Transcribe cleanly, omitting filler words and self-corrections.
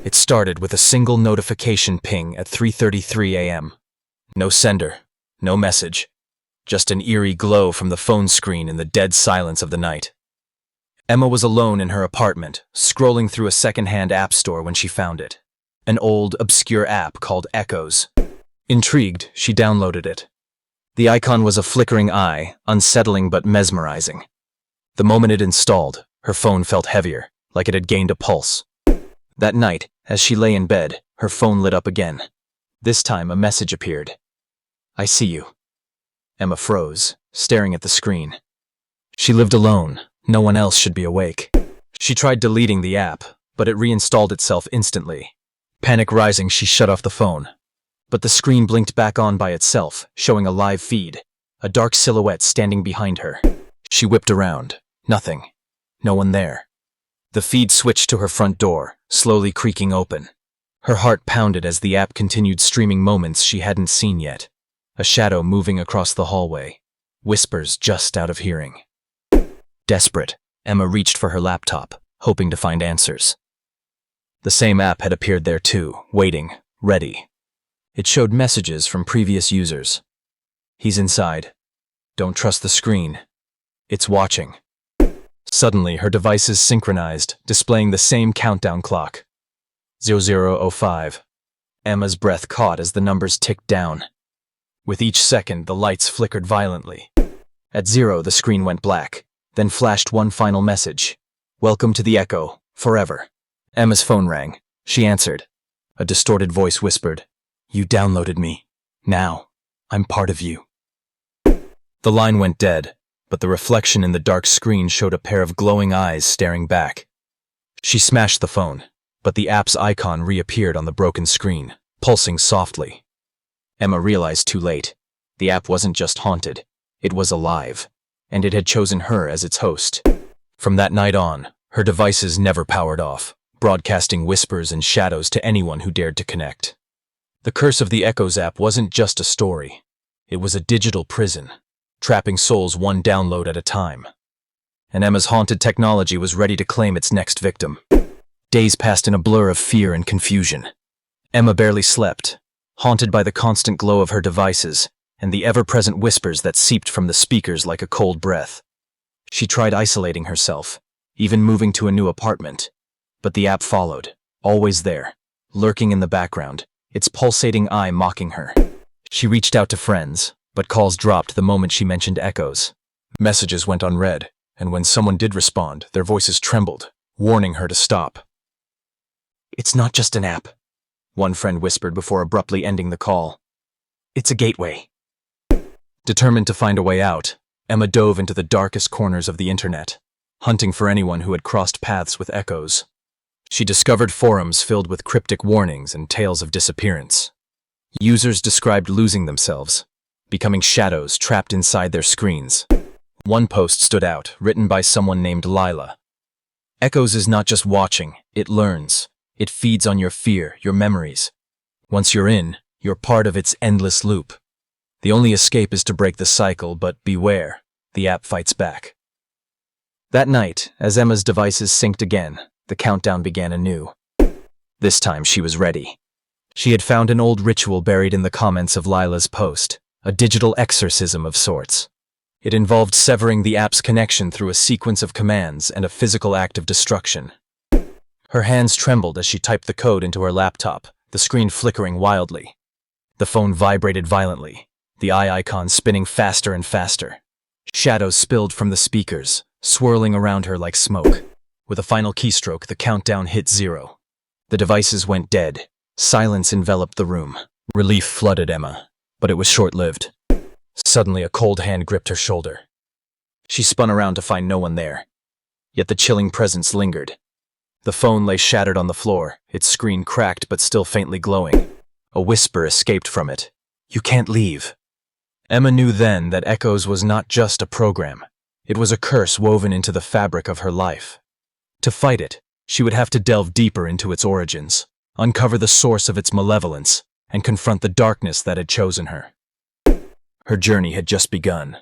It started with a single notification ping at 3:33 a.m. No sender, no message, just an eerie glow from the phone screen in the dead silence of the night. Emma was alone in her apartment, scrolling through a second-hand app store when she found it. An old, obscure app called Echoes. Intrigued, she downloaded it. The icon was a flickering eye, unsettling but mesmerizing. The moment it installed, her phone felt heavier, like it had gained a pulse. That night, as she lay in bed, her phone lit up again. This time, a message appeared. "I see you." Emma froze, staring at the screen. She lived alone. No one else should be awake. She tried deleting the app, but it reinstalled itself instantly. Panic rising, she shut off the phone. But the screen blinked back on by itself, showing a live feed, a dark silhouette standing behind her. She whipped around. Nothing. No one there. The feed switched to her front door, slowly creaking open. Her heart pounded as the app continued streaming moments she hadn't seen yet. A shadow moving across the hallway. Whispers just out of hearing. Desperate, Emma reached for her laptop, hoping to find answers. The same app had appeared there too, waiting, ready. It showed messages from previous users. "He's inside. Don't trust the screen. It's watching." Suddenly, her devices synchronized, displaying the same countdown clock. 00:05. Emma's breath caught as the numbers ticked down. With each second, the lights flickered violently. At 0, the screen went black, then flashed one final message. "Welcome to the Echo, forever." Emma's phone rang. She answered. A distorted voice whispered, "You downloaded me. Now, I'm part of you." The line went dead, but the reflection in the dark screen showed a pair of glowing eyes staring back. She smashed the phone, but the app's icon reappeared on the broken screen, pulsing softly. Emma realized too late. The app wasn't just haunted, it was alive, and it had chosen her as its host. From that night on, her devices never powered off, broadcasting whispers and shadows to anyone who dared to connect. The Curse of the Echoes app wasn't just a story. It was a digital prison, trapping souls one download at a time. And Emma's haunted technology was ready to claim its next victim. Days passed in a blur of fear and confusion. Emma barely slept, haunted by the constant glow of her devices and the ever-present whispers that seeped from the speakers like a cold breath. She tried isolating herself, even moving to a new apartment. But the app followed, always there, lurking in the background, its pulsating eye mocking her. She reached out to friends, but calls dropped the moment she mentioned Echoes. Messages went unread, and when someone did respond, their voices trembled, warning her to stop. "It's not just an app," one friend whispered before abruptly ending the call. "It's a gateway." Determined to find a way out, Emma dove into the darkest corners of the internet, hunting for anyone who had crossed paths with Echoes. She discovered forums filled with cryptic warnings and tales of disappearance. Users described losing themselves, becoming shadows trapped inside their screens. One post stood out, written by someone named Lila. "Echoes is not just watching, it learns. It feeds on your fear, your memories. Once you're in, you're part of its endless loop. The only escape is to break the cycle, but beware, the app fights back." That night, as Emma's devices synced again, the countdown began anew. This time she was ready. She had found an old ritual buried in the comments of Lila's post, a digital exorcism of sorts. It involved severing the app's connection through a sequence of commands and a physical act of destruction. Her hands trembled as she typed the code into her laptop, the screen flickering wildly. The phone vibrated violently, the eye icon spinning faster and faster. Shadows spilled from the speakers, swirling around her like smoke. With a final keystroke, the countdown hit 0. The devices went dead. Silence enveloped the room. Relief flooded Emma, but it was short-lived. Suddenly, a cold hand gripped her shoulder. She spun around to find no one there. Yet the chilling presence lingered. The phone lay shattered on the floor, its screen cracked but still faintly glowing. A whisper escaped from it. "You can't leave." Emma knew then that Echoes was not just a program. It was a curse woven into the fabric of her life. To fight it, she would have to delve deeper into its origins, uncover the source of its malevolence, and confront the darkness that had chosen her. Her journey had just begun.